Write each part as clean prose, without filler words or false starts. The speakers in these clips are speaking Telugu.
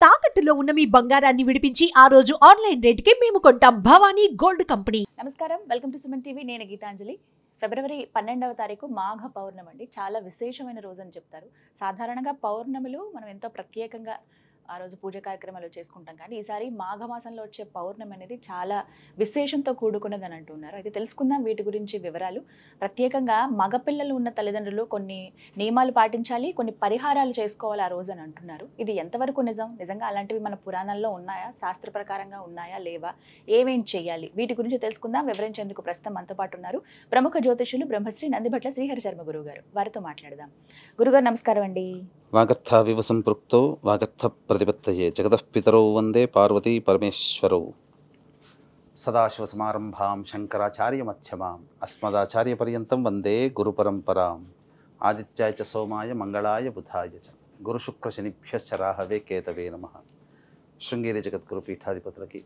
తాకట్టులో ఉన్న మీ బంగారాన్ని విడిపించి ఆ రోజు ఆన్లైన్ రేటుకి మేము కొంటాం. Bhavani gold company. నమస్కారం, వెల్కమ్ టు సుమన్ టీవీ. నేను గీతాంజలి. ఫిబ్రవరి 12వ తారీఖు మాఘ పౌర్ణమి అండి. చాలా విశేషమైన రోజు అని చెప్తారు. సాధారణంగా పౌర్ణములు మనం ఎంతో ప్రత్యేకంగా ఆ రోజు పూజ కార్యక్రమాలు చేసుకుంటాం, కానీ ఈసారి మాఘమాసంలో వచ్చే పౌర్ణమి అనేది చాలా విశేషంతో కూడుకున్నదని అంటున్నారు. అయితే తెలుసుకుందాం వీటి గురించి వివరాలు. ప్రత్యేకంగా మగపిల్లలు ఉన్న తల్లిదండ్రులు కొన్ని నియమాలు పాటించాలి, కొన్ని పరిహారాలు చేసుకోవాలి ఆ రోజు అని అంటున్నారు. ఇది ఎంతవరకు నిజం? నిజంగా అలాంటివి మన పురాణాల్లో ఉన్నాయా? శాస్త్ర ప్రకారంగా ఉన్నాయా లేవా? ఏమేం చేయాలి? వీటి గురించి తెలుసుకుందాం. వివరించేందుకు ప్రస్తుతం మనతో పాటు ఉన్నారు ప్రముఖ జ్యోతిష్యులు బ్రహ్మశ్రీ నందిభట్ల శ్రీహరి శర్మ గురువు గారు. వారితో మాట్లాడదాం. గురుగారు నమస్కారం అండి. వాగర్థ వివ సంపృక్తో వాగర్థ ప్రతిపత్తయే జగతః పితరౌ వందే పార్వతీ పరమేశ్వరౌ. సదాశివసమారంభాం శంకరాచార్య మధ్యమాం అస్మదాచార్య పర్యంతం వందే గురు పరంపరాం. ఆదిత్యాయ చ సోమాయ మంగళాయ బుధాయ చ గురుశుక్ర శనిభ్యశ్చ రాహవే కేతవే నమః. శృంగేరి జగద్గురు పీఠాధిపతులకి,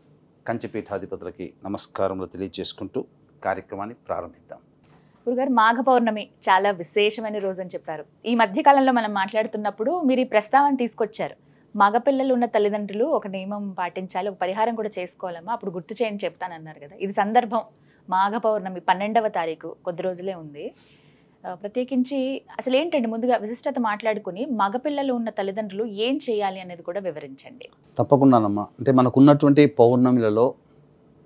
కంచి పీఠాధిపతులకి నమస్కారములు తెలియజేసుకుంటూ కార్యక్రమాన్ని ప్రారంభిద్దాం. గురుగారు, మాఘ పౌర్ణమి చాలా విశేషమైన రోజు అని చెప్పారు. ఈ మధ్యకాలంలో మనం మాట్లాడుతున్నప్పుడు మీరు ఈ ప్రస్తావన తీసుకొచ్చారు. మగపిల్లలు ఉన్న తల్లిదండ్రులు ఒక నియమం పాటించాలి, ఒక పరిహారం కూడా చేసుకోవాలమ్మా, అప్పుడు గుర్తు చేయండి చెప్తానన్నారు కదా. ఇది సందర్భం మాఘ పౌర్ణమి 12వ తారీఖు, కొద్ది రోజులే ఉంది. ప్రత్యేకించి అసలు ఏంటండి, ముందుగా విశిష్టత మాట్లాడుకుని మగపిల్లలు ఉన్న తల్లిదండ్రులు ఏం చేయాలి అనేది కూడా వివరించండి. తప్పకుండానమ్మా. అంటే మనకున్నటువంటి పౌర్ణమిలలో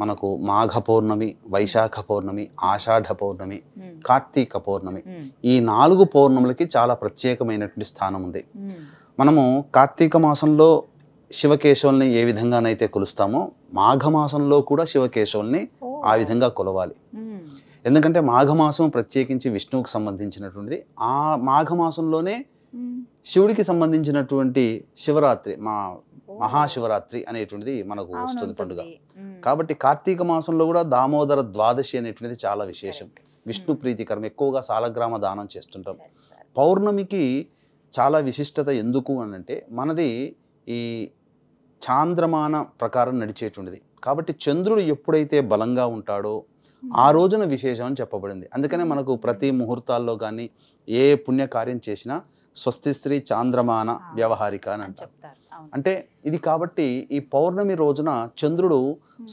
మనకు మాఘ పౌర్ణమి, వైశాఖ పౌర్ణమి, ఆషాఢ పౌర్ణమి, కార్తీక పౌర్ణమి, ఈ 4 పౌర్ణములకి చాలా ప్రత్యేకమైనటువంటి స్థానం ఉంది. మనము కార్తీక మాసంలో శివకేశవుల్ని ఏ విధంగానైతే కొలుస్తామో మాఘమాసంలో కూడా శివకేశవుల్ని ఆ విధంగా కొలవాలి. ఎందుకంటే మాఘమాసం ప్రత్యేకించి విష్ణువుకు సంబంధించినటువంటిది. ఆ మాఘమాసంలోనే శివుడికి సంబంధించినటువంటి శివరాత్రి, మహాశివరాత్రి అనేటువంటిది మనకు వస్తుంది పండుగ. కాబట్టి కార్తీక మాసంలో కూడా దామోదర ద్వాదశి అనేటువంటిది చాలా విశేషం, విష్ణు ప్రీతికరం. ఎక్కువగా సాలగ్రామ దానం చేస్తుంటాం. పౌర్ణమికి చాలా విశిష్టత ఎందుకు అనంటే మనది ఈ చాంద్రమాన ప్రకారం నడిచేటువంటిది. కాబట్టి చంద్రుడు ఎప్పుడైతే బలంగా ఉంటాడో ఆ రోజున విశేషం అని చెప్పబడింది. అందుకనే మనకు ప్రతి ముహూర్తాల్లో కానీ ఏ పుణ్యకార్యం చేసినా స్వస్తి శ్రీ చాంద్రమాన వ్యవహారిక అని అంటారు. అంటే ఇది కాబట్టి ఈ పౌర్ణమి రోజున చంద్రుడు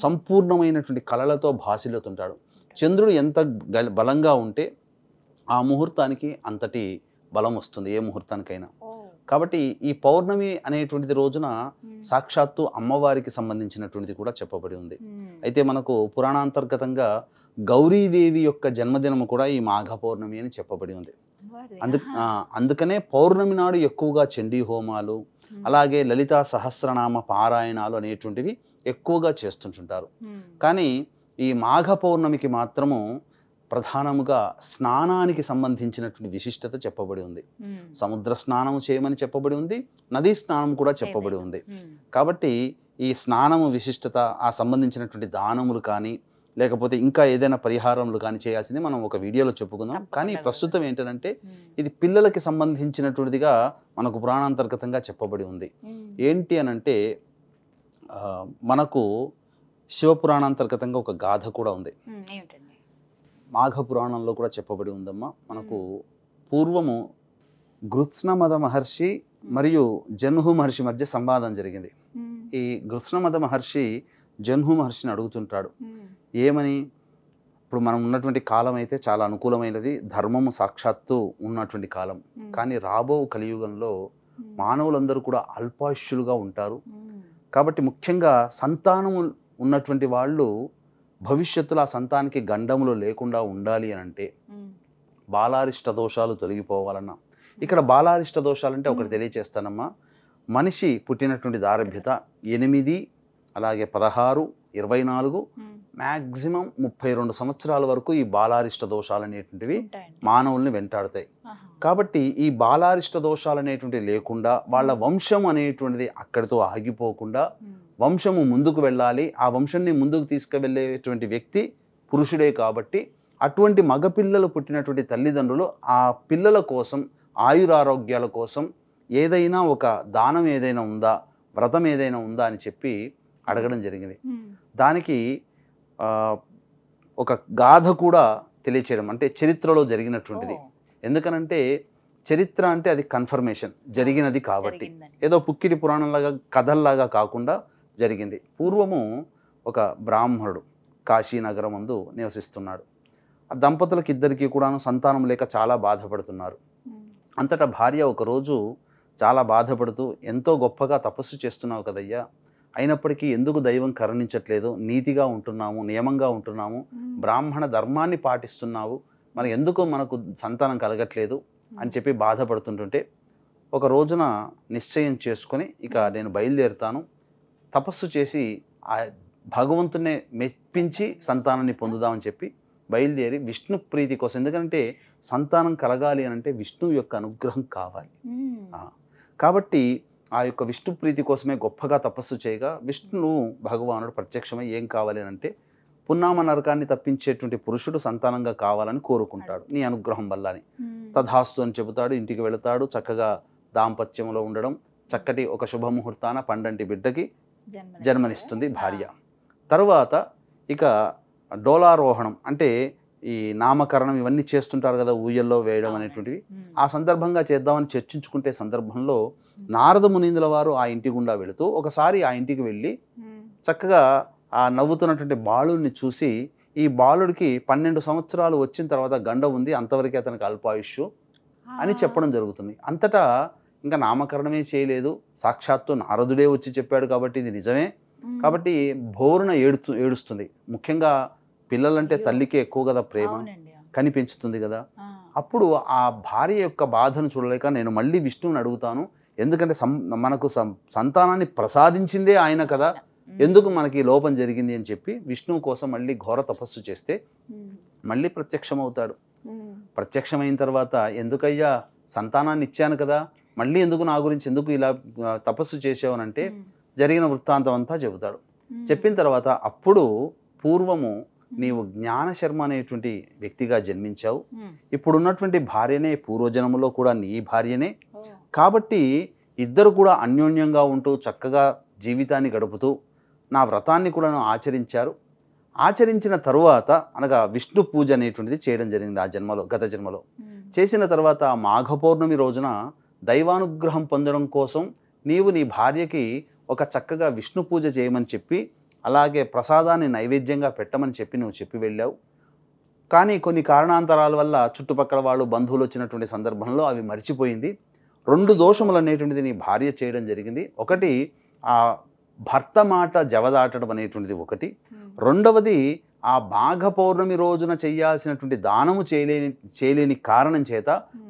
సంపూర్ణమైనటువంటి కళలతో భాసిల్లుతుంటాడు. చంద్రుడు ఎంత బలంగా ఉంటే ఆ ముహూర్తానికి అంతటి బలం వస్తుంది, ఏ ముహూర్తానికైనా. కాబట్టి ఈ పౌర్ణమి అనేటువంటిది రోజున సాక్షాత్తు అమ్మవారికి సంబంధించినటువంటిది కూడా చెప్పబడి ఉంది. అయితే మనకు పురాణాంతర్గతంగా గౌరీదేవి యొక్క జన్మదినము కూడా ఈ మాఘ పౌర్ణమి అని చెప్పబడి ఉంది. అందుకనే పౌర్ణమి నాడు ఎక్కువగా చండీ హోమాలు, అలాగే లలితా సహస్రనామ పారాయణాలు అనేటువంటివి ఎక్కువగా చేస్తుంటుంటారు. కానీ ఈ మాఘ పౌర్ణమికి మాత్రము ప్రధానముగా స్నానానికి సంబంధించినటువంటి విశిష్టత చెప్పబడి ఉంది. సముద్ర స్నానము చేయమని చెప్పబడి ఉంది, నదీ స్నానం కూడా చెప్పబడి ఉంది. కాబట్టి ఈ స్నానము విశిష్టత, ఆ సంబంధించినటువంటి దానములు కానీ లేకపోతే ఇంకా ఏదైనా పరిహారములు కానీ చేయాల్సింది మనం ఒక వీడియోలో చెప్పుకుందాం. కానీ ప్రస్తుతం ఏంటంటే ఇది పిల్లలకి సంబంధించినటువంటిదిగా మనకు పురాణాంతర్గతంగా చెప్పబడి ఉంది. ఏంటి అనంటే మనకు శివపురాణాంతర్గతంగా ఒక గాథ కూడా ఉంది. మాఘ పురాణంలో కూడా చెప్పబడి ఉందమ్మా. మనకు పూర్వము గృత్స్నమద మహర్షి మరియు జన్హు మహర్షి మధ్య సంవాదం జరిగింది. ఈ గృత్స్నమద మహర్షి జన్హు మహర్షిని అడుగుతుంటాడు, ఏమని? ఇప్పుడు మనం ఉన్నటువంటి కాలం అయితే చాలా అనుకూలమైనది, ధర్మము సాక్షాత్తు ఉన్నటువంటి కాలం. కానీ రాబో కలియుగంలో మానవులందరూ కూడా అల్పాయుష్యులుగా ఉంటారు. కాబట్టి ముఖ్యంగా సంతానము ఉన్నటువంటి వాళ్ళు భవిష్యత్తులో ఆ సంతానానికి గండములు లేకుండా ఉండాలి అని అంటే బాలారిష్ట దోషాలు తొలగిపోవాలన్నా, ఇక్కడ బాలారిష్ట దోషాలంటే ఒకటి తెలియచేస్తానమ్మా. మనిషి పుట్టినటువంటి దారభ్యత 8, అలాగే 16, 24, మ్యాక్సిమం 32 సంవత్సరాల వరకు ఈ బాలారిష్ట దోషాలు అనేటువంటివి మానవుల్ని వెంటాడుతాయి. కాబట్టి ఈ బాలారిష్ట దోషాలు అనేటువంటివి లేకుండా వాళ్ళ వంశం అనేటువంటిది అక్కడితో ఆగిపోకుండా వంశము ముందుకు వెళ్ళాలి. ఆ వంశాన్ని ముందుకు తీసుకువెళ్ళేటువంటి వ్యక్తి పురుషుడే. కాబట్టి అటువంటి మగపిల్లలు పుట్టినటువంటి తల్లిదండ్రులు ఆ పిల్లల కోసం, ఆయురారోగ్యాల కోసం ఏదైనా ఒక దానం ఏదైనా ఉందా, వ్రతం ఏదైనా ఉందా అని చెప్పి అడగడం జరిగింది. దానికి ఒక గాథ కూడా తెలియచేయడం, అంటే చరిత్రలో జరిగినటువంటిది. ఎందుకనంటే చరిత్ర అంటే అది కన్ఫర్మేషన్, జరిగినది కాబట్టి. జరిగిందని. ఏదో పుక్కిటి పురాణంలాగా కథల్లాగా కాకుండా జరిగింది. పూర్వము ఒక బ్రాహ్మణుడు కాశీనగరం ముందు నివసిస్తున్నాడు. ఆ దంపతులకు ఇద్దరికి కూడాను సంతానం లేక చాలా బాధపడుతున్నారు. అంతటా భార్య ఒకరోజు చాలా బాధపడుతూ, ఎంతో గొప్పగా తపస్సు చేస్తున్నావు కదయ్యా, అయినప్పటికీ ఎందుకు దైవం కరుణించట్లేదు, నీతిగా ఉంటున్నాము, నియమంగా ఉంటున్నాము, బ్రాహ్మణ ధర్మాన్ని పాటిస్తున్నావు, మరి ఎందుకు మనకు సంతానం కలగట్లేదు అని చెప్పి బాధపడుతుంటుంటే, ఒక రోజున నిశ్చయం చేసుకొని ఇక నేను బయలుదేరుతాను, తపస్సు చేసి ఆ భగవంతునే మెప్పించి సంతానాన్ని పొందుదామని చెప్పి బయలుదేరి విష్ణు ప్రీతి కోసం, ఎందుకంటే సంతానం కలగాలి అని అంటే విష్ణువు యొక్క అనుగ్రహం కావాలి. కాబట్టి ఆ యొక్క విష్ణు ప్రీతి కోసమే గొప్పగా తపస్సు చేయగా విష్ణువు భగవానుడు ప్రత్యక్షమై ఏం కావాలి అని అంటే, పున్నామ నరకాన్ని తప్పించేటువంటి పురుషుడు సంతానంగా కావాలని కోరుకుంటాడు నీ అనుగ్రహం వల్ల అని. తథాస్తు అని చెబుతాడు, ఇంటికి వెళతాడు, చక్కగా దాంపత్యంలో ఉండడం, చక్కటి ఒక శుభముహూర్తాన పండంటి బిడ్డకి జన్మనిస్తుంది భార్య. తరువాత ఇక డోలారోహణం అంటే ఈ నామకరణం ఇవన్నీ చేస్తుంటారు కదా, ఊయల్లో వేయడం అనేటువంటివి. ఆ సందర్భంగా చేద్దామని చర్చించుకుంటే సందర్భంలో నారద మునీంద్రుల వారు ఆ ఇంటి గుండా వెళుతూ ఒకసారి ఆ ఇంటికి వెళ్ళి చక్కగా ఆ నవ్వుతున్నటువంటి బాలుడిని చూసి, ఈ బాలుడికి 12 సంవత్సరాలు వచ్చిన తర్వాత గండ ఉంది, అంతవరకే అతనికి అల్పాయుష్ అని చెప్పడం జరుగుతుంది. అంతటా ఇంకా నామకరణమే చేయలేదు, సాక్షాత్తు నారదుడే వచ్చి చెప్పాడు కాబట్టి ఇది నిజమే. కాబట్టి బోరున ఏడుస్తుంది. ముఖ్యంగా పిల్లలంటే తల్లికి ఎక్కువ కదా ప్రేమ, కని పెంచుతుంది కదా. అప్పుడు ఆ భార్య యొక్క బాధను చూడలేక, నేను మళ్ళీ విష్ణువుని అడుగుతాను, ఎందుకంటే మనకు సంతానాన్ని ప్రసాదించిందే ఆయన కదా, ఎందుకు మనకి లోపం జరిగింది అని చెప్పి విష్ణువు కోసం మళ్ళీ ఘోర తపస్సు చేస్తే మళ్ళీ ప్రత్యక్షమవుతాడు. ప్రత్యక్షమైన తర్వాత, ఎందుకయ్యా సంతానాన్ని ఇచ్చాను కదా, మళ్ళీ ఎందుకు నా గురించి ఎందుకు ఇలా తపస్సు చేసావనంటే జరిగిన వృత్తాంతం అంతా చెబుతాడు. చెప్పిన తర్వాత, అప్పుడు పూర్వము నీవు జ్ఞానశర్మ అనేటువంటి వ్యక్తిగా జన్మించావు, ఇప్పుడున్నటువంటి భార్యనే పూర్వజన్మలో కూడా నీ భార్యనే, కాబట్టి ఇద్దరు కూడా అన్యోన్యంగా ఉంటూ చక్కగా జీవితాన్ని గడుపుతూ నా వ్రతాన్ని కూడా ఆచరించారు. ఆచరించిన తరువాత అనగా విష్ణు పూజ అనేటువంటిది చేయడం జరిగింది ఆ జన్మలో, గత జన్మలో. చేసిన తర్వాత మాఘ పౌర్ణమి రోజున దైవానుగ్రహం పొందడం కోసం నీవు నీ భార్యకి ఒక చక్కగా విష్ణు పూజ చేయమని చెప్పి, అలాగే ప్రసాదాన్ని నైవేద్యంగా పెట్టమని చెప్పి నువ్వు చెప్పి వెళ్ళావు. కానీ కొన్ని కారణాంతరాల వల్ల చుట్టుపక్కల వాళ్ళు బంధువులు వచ్చినటువంటి సందర్భంలో అవి మర్చిపోయింది. 2 దోషములు అనేటువంటిది నీ భార్య చేయడం జరిగింది. ఒకటి ఆ భర్త మాట జవదాటడం అనేటువంటిది ఒకటి, రెండవది ఆ మాఘ పౌర్ణమి రోజున చేయాల్సినటువంటి దానము చేయలేని కారణం చేత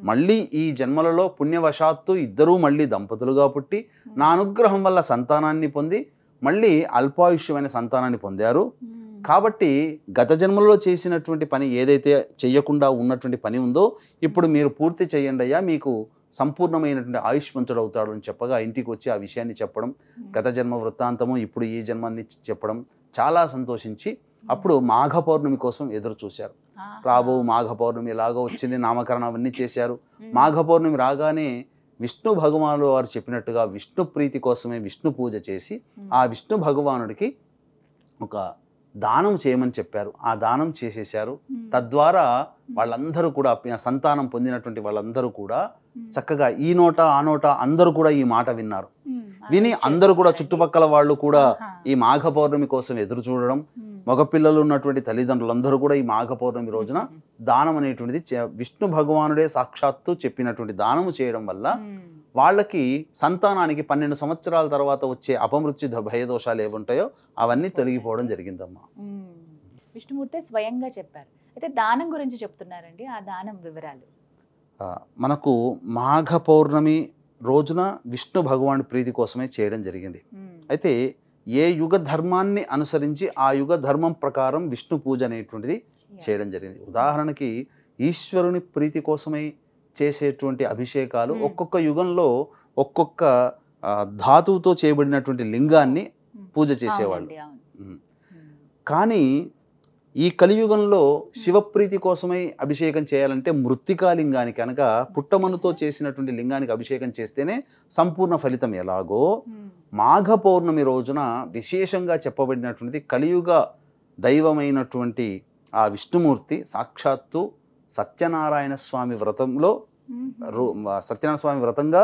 మళ్ళీ ఈ జన్మలలో పుణ్యవశాత్తు ఇద్దరూ మళ్ళీ దంపతులుగా పుట్టి నా అనుగ్రహం వల్ల సంతానాన్ని పొంది మళ్ళీ అల్పాయుష్యమైన సంతానాన్ని పొందారు. కాబట్టి గత జన్మలో చేసినటువంటి పని ఏదైతే చెయ్యకుండా ఉన్నటువంటి పని ఉందో ఇప్పుడు మీరు పూర్తి చేయండి అయ్యా, మీకు సంపూర్ణమైనటువంటి ఆయుష్మంతుడు అవుతాడు అని చెప్పగా ఇంటికి వచ్చి ఆ విషయాన్ని చెప్పడం, గత జన్మ వృత్తాంతము ఇప్పుడు ఈ జన్మాన్ని చెప్పడం, చాలా సంతోషించి అప్పుడు మాఘ పౌర్ణమి కోసం ఎదురు చూశారు. రాబో మాఘ పౌర్ణమి ఎలాగో వచ్చింది, నామకరణం అవన్నీ చేశారు. మాఘ పౌర్ణమి రాగానే విష్ణు భగవానుడు వారు చెప్పినట్టుగా విష్ణు ప్రీతి కోసమే విష్ణు పూజ చేసి ఆ విష్ణు భగవానుడికి ఒక దానం చేయమని చెప్పారు. ఆ దానం చేసేశారు. తద్వారా వాళ్ళందరూ కూడా సంతానం పొందినటువంటి వాళ్ళందరూ కూడా చక్కగా ఈ నోట ఆ నోట అందరూ కూడా ఈ మాట విన్నారు. విని అందరూ కూడా చుట్టుపక్కల వాళ్ళు కూడా ఈ మాఘ పౌర్ణమి కోసం ఎదురు చూడడం, మగపిల్లలు ఉన్నటువంటి తల్లిదండ్రులందరూ కూడా ఈ మాఘ పౌర్ణమి రోజున దానం అనేటువంటిది విష్ణు భగవానుడే సాక్షాత్తు చెప్పినటువంటి దానము చేయడం వల్ల వాళ్ళకి సంతానానికి 12 సంవత్సరాల తర్వాత వచ్చే అపమృత్యు భయదోషాలు ఏముంటాయో అవన్నీ తొలగిపోవడం జరిగిందమ్మా. విష్ణుమూర్తి స్వయంగా చెప్పారు. అయితే దానం గురించి చెప్తున్నారండి, ఆ దానం వివరాలు. మనకు మాఘ పౌర్ణమి రోజున విష్ణు భగవానుడి ప్రీతి కోసమే చేయడం జరిగింది. అయితే ఏ యుగ ధర్మాన్ని అనుసరించి ఆ యుగ ధర్మం ప్రకారం విష్ణు పూజ అనేటువంటిది చేయడం జరిగింది. ఉదాహరణకి ఈశ్వరుని ప్రీతి కోసమై చేసేటువంటి అభిషేకాలు ఒక్కొక్క యుగంలో ఒక్కొక్క ధాతువుతో చేయబడినటువంటి లింగాన్ని పూజ చేసేవాళ్ళు. కానీ ఈ కలియుగంలో శివప్రీతి కోసమై అభిషేకం చేయాలంటే మృత్తికాలింగానికి అనగా పుట్టమనుతో చేసినటువంటి లింగానికి అభిషేకం చేస్తేనే సంపూర్ణ ఫలితం. ఎలాగో మాఘ పౌర్ణమి రోజున విశేషంగా చెప్పబడినటువంటిది కలియుగ దైవమైనటువంటి ఆ విష్ణుమూర్తి సాక్షాత్తు సత్యనారాయణ స్వామి వ్రతంలో సత్యనారాయణ స్వామి వ్రతంగా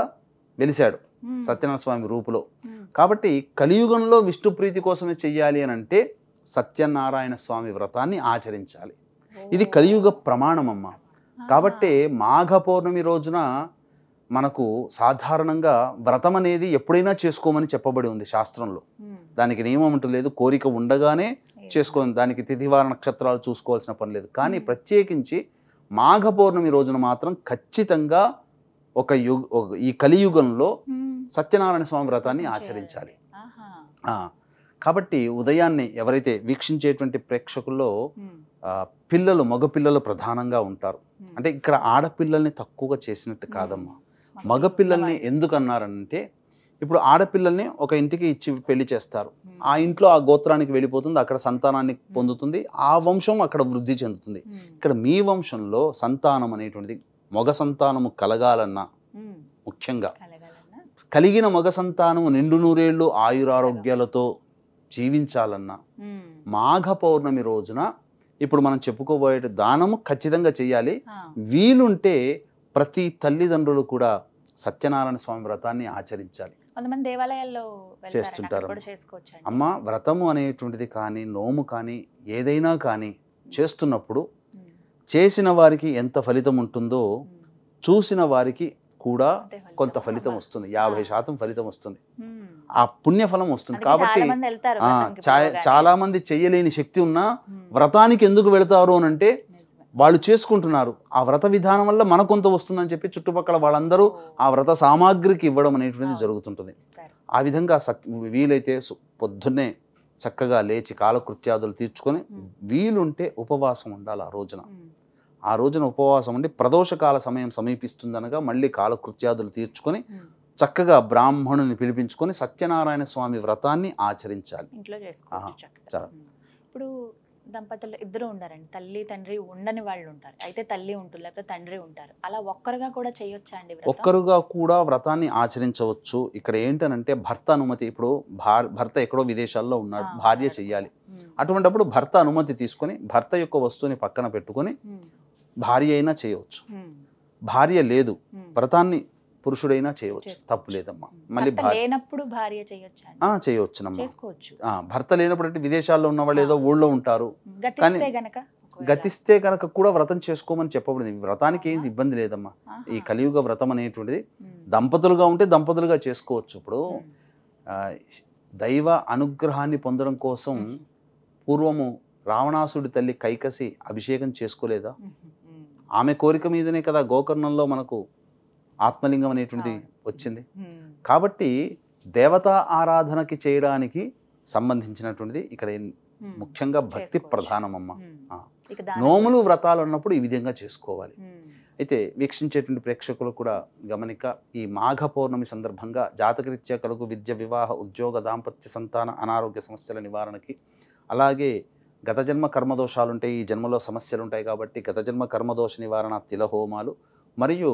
వెలిశాడు సత్యనారాయణ స్వామి రూపులో. కాబట్టి కలియుగంలో విష్ణు ప్రీతి కోసమే చెయ్యాలి అని అంటే సత్యనారాయణ స్వామి వ్రతాన్ని ఆచరించాలి. ఇది కలియుగ ప్రమాణమమ్మ. కాబట్టి మాఘ పౌర్ణమి రోజున మనకు సాధారణంగా వ్రతం అనేది ఎప్పుడైనా చేసుకోమని చెప్పబడి ఉంది శాస్త్రంలో. దానికి నియమం అంటూ లేదు, కోరిక ఉండగానే చేసుకోవాలి, దానికి తిథివార నక్షత్రాలు చూసుకోవాల్సిన పని లేదు. కానీ ప్రత్యేకించి మాఘ పౌర్ణమి రోజున మాత్రం ఖచ్చితంగా ఈ కలియుగంలో సత్యనారాయణ స్వామి వ్రతాన్ని ఆచరించాలి. కాబట్టి ఉదయాన్నే ఎవరైతే వీక్షించేటువంటి ప్రేక్షకుల్లో పిల్లలు, మగపిల్లలు ప్రధానంగా ఉంటారు. అంటే ఇక్కడ ఆడపిల్లల్ని తక్కువగా చేసినట్టు కాదమ్మా. మగపిల్లల్ని ఎందుకు అన్నారంటే, ఇప్పుడు ఆడపిల్లల్ని ఒక ఇంటికి ఇచ్చి పెళ్లి చేస్తారు, ఆ ఇంట్లో ఆ గోత్రానికి వెళ్ళిపోతుంది, అక్కడ సంతానాన్ని పొందుతుంది, ఆ వంశం అక్కడ వృద్ధి చెందుతుంది. ఇక్కడ మీ వంశంలో సంతానం అనేటువంటిది, మగ సంతానము కలగాలన్నా, ముఖ్యంగా కలిగిన మగ సంతానము నిండు నూరేళ్లు ఆయురారోగ్యాలతో జీవించాలన్నా మాఘ పౌర్ణమి రోజున ఇప్పుడు మనం చెప్పుకోబోయే దానము ఖచ్చితంగా చేయాలి. వీలుంటే ప్రతి తల్లిదండ్రులు కూడా సత్యనారాయణ స్వామి వ్రతాన్ని ఆచరించాలి. దేవాలయాల్లో చేస్తుంటారు అమ్మ. వ్రతము అనేటువంటిది కానీ, నోము కానీ, ఏదైనా కానీ చేస్తున్నప్పుడు చేసిన వారికి ఎంత ఫలితం ఉంటుందో చూసిన వారికి కూడా కొంత ఫలితం వస్తుంది. 50% ఫలితం వస్తుంది, ఆ పుణ్యఫలం వస్తుంది. కాబట్టి చాలా మంది చెయ్యలేని శక్తి ఉన్నా వ్రతానికి ఎందుకు వెళతారు అని అంటే, వాళ్ళు చేసుకుంటున్నారు, ఆ వ్రత విధానం వల్ల మన కొంత వస్తుందని చెప్పి చుట్టుపక్కల వాళ్ళందరూ ఆ వ్రత సామాగ్రికి ఇవ్వడం అనేటువంటిది జరుగుతుంటుంది. ఆ విధంగా వీలైతే పొద్దున్నే చక్కగా లేచి కాలకృత్యాదులు తీర్చుకొని వీలుంటే ఉపవాసం ఉండాలి ఆ రోజున. ఆ రోజున ఉపవాసం ఉండి ప్రదోషకాల సమయం సమీపిస్తుందనగా మళ్ళీ కాలకృత్యాదులు తీర్చుకొని చక్కగా బ్రాహ్మణుని పిలిపించుకొని సత్యనారాయణ స్వామి వ్రతాన్ని ఆచరించాలి. ఇప్పుడు దంపతులు ఇద్దరు ఉండారండి, తల్లి తండ్రి ఉండని వాళ్ళు ఉంటారు, అయితే తల్లి ఉంటుంది లేకపోతే తండ్రి ఉంటారు, అలా ఒక్కరుగా కూడా చేయొచ్చా అండి? ఒక్కరుగా కూడా వ్రతాన్ని ఆచరించవచ్చు. ఇక్కడ ఏంటనంటే భర్త అనుమతి. ఇప్పుడు భర్త ఎక్కడో విదేశాల్లో ఉన్నాడు, భార్య చెయ్యాలి. అటువంటిప్పుడు భర్త అనుమతి తీసుకొని భర్త యొక్క వస్తువుని పక్కన పెట్టుకొని భార్య అయినా చేయవచ్చు. భార్య లేదు, వ్రతాన్ని పురుషుడైనా చేయవచ్చు, తప్పు లేదమ్మా. మళ్ళీ భార్య చేయవచ్చునమ్మా. భర్త లేనప్పుడు అంటే విదేశాల్లో ఉన్న వాళ్ళు ఏదో ఊళ్ళో ఉంటారు, కానీ గతిస్తే కనుక కూడా వ్రతం చేసుకోమని చెప్పబడింది. వ్రతానికి ఏం ఇబ్బంది లేదమ్మా. ఈ కలియుగ వ్రతం అనేటువంటిది దంపతులుగా ఉంటే దంపతులుగా చేసుకోవచ్చు. ఇప్పుడు దైవ అనుగ్రహాన్ని పొందడం కోసం పూర్వము రావణాసుడి తల్లి కైకసి అభిషేకం చేసుకోలేదా? ఆమె కోరిక మీదనే కదా గోకర్ణంలో మనకు ఆత్మలింగం అనేటువంటిది వచ్చింది. కాబట్టి దేవతా ఆరాధనకి చేయడానికి సంబంధించినటువంటిది ఇక్కడ ముఖ్యంగా భక్తి ప్రధానమమ్మ. నోములు వ్రతాలు అన్నప్పుడు ఈ విధంగా చేసుకోవాలి. అయితే వీక్షించేటువంటి ప్రేక్షకులు కూడా గమనిక, ఈ మాఘ పౌర్ణమి సందర్భంగా జాతకరీత్యా కలుగు విద్య, వివాహ, ఉద్యోగ, దాంపత్య, సంతాన, అనారోగ్య సమస్యల నివారణకి, అలాగే గత జన్మ కర్మదోషాలు ఉంటాయి, ఈ జన్మలో సమస్యలు ఉంటాయి కాబట్టి గత జన్మ కర్మదోష నివారణ తిలహోమాలు, మరియు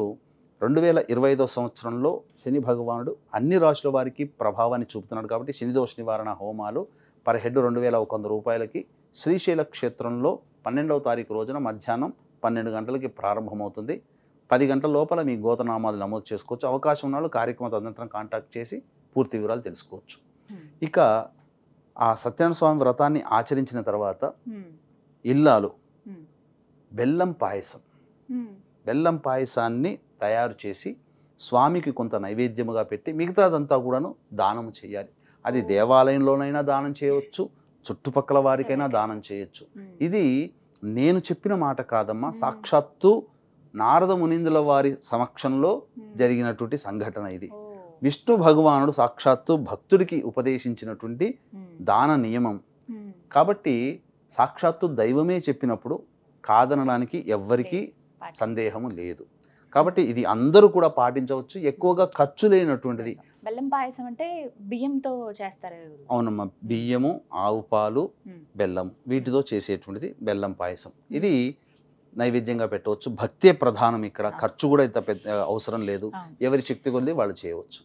2025 సంవత్సరంలో శని భగవానుడు అన్ని రాశుల వారికి ప్రభావాన్ని చూపుతున్నాడు కాబట్టి శనిదోష నివారణ హోమాలు పర్ హెడ్ 2100 రూపాయలకి శ్రీశైల క్షేత్రంలో 12వ తారీఖు రోజున మధ్యాహ్నం 12 గంటలకి ప్రారంభమవుతుంది. 10 గంటల లోపల మీ గోతనామాలు నమోదు చేసుకోవచ్చు. అవకాశం ఉన్న వాళ్ళు కార్యక్రమ తదనంతరం కాంటాక్ట్ చేసి పూర్తి వివరాలు తెలుసుకోవచ్చు. ఇక ఆ సత్యనారాయణ స్వామి వ్రతాన్ని ఆచరించిన తర్వాత ఇల్లాలు బెల్లం పాయసాన్ని తయారు చేసి స్వామికి కొంత నైవేద్యముగా పెట్టి మిగతాదంతా కూడాను దానం చేయాలి. అది దేవాలయంలోనైనా దానం చేయవచ్చు, చుట్టుపక్కల వారికైనా దానం చేయొచ్చు. ఇది నేను చెప్పిన మాట కాదమ్మా, సాక్షాత్తు నారద మునీంద్రుల వారి సమక్షంలో జరిగినటువంటి సంఘటన ఇది. విష్ణు భగవానుడు సాక్షాత్తు భక్తుడికి ఉపదేశించినటువంటి దాన నియమం కాబట్టి సాక్షాత్తు దైవమే చెప్పినప్పుడు కాదనడానికి ఎవ్వరికీ సందేహము లేదు. కాబట్టి ఇది అందరూ కూడా పాటించవచ్చు. ఎక్కువగా ఖర్చు లేనటువంటిది. బెల్లం పాయసం అంటే బియ్యంతో చేస్తారు. అవునమ్మా, బియ్యము, ఆవు పాలు, బెల్లం వీటితో చేసేటువంటిది బెల్లం పాయసం. ఇది నైవేద్యంగా పెట్టవచ్చు. భక్తే ప్రధానం ఇక్కడ, ఖర్చు కూడా ఇంత పెద్ద అవసరం లేదు. ఎవరి శక్తి కొద్ది వాళ్ళు చేయవచ్చు.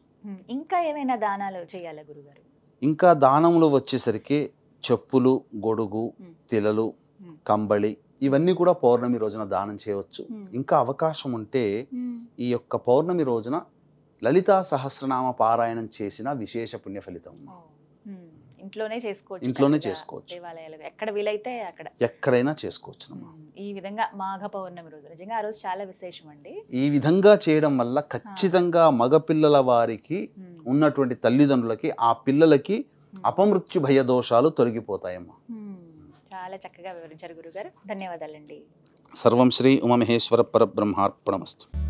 ఇంకా ఏమైనా దానాలు చేయాలి గురుగారు? ఇంకా దానములు వచ్చేసరికి చెప్పులు, గొడుగు, తిలలు, కంబళి ఇవన్నీ కూడా పౌర్ణమి రోజున దానం చేయవచ్చు. ఇంకా అవకాశం ఉంటే ఈ యొక్క పౌర్ణమి రోజున లలితా సహస్రనామ పారాయణం చేసిన విశేష పుణ్య ఫలితం. ఇంట్లోనే చేసుకోవచ్చు. ఇంట్లోనే చేసుకోవచ్చు. దేవాలయాలు ఎక్కడ వీలైతే అక్కడ ఎక్కడైనా చేసుకోవచ్చు. ఈ విధంగా మాఘ పౌర్ణమి రోజు నిజంగా ఆ రోజు చాలా విశేషం అండి. ఈ విధంగా చేయడం వల్ల ఖచ్చితంగా మగపిల్లల వారికి ఉన్నటువంటి తల్లిదండ్రులకి ఆ పిల్లలకి అపమృత్యు భయ దోషాలు తొలగిపోతాయమ్మా. చాలా చక్కగా వివరించారు గురుగారు. ధన్యవాదాలండి. సర్వం శ్రీ ఉమామహేశ్వర పరబ్రహ్మార్పణమస్తు.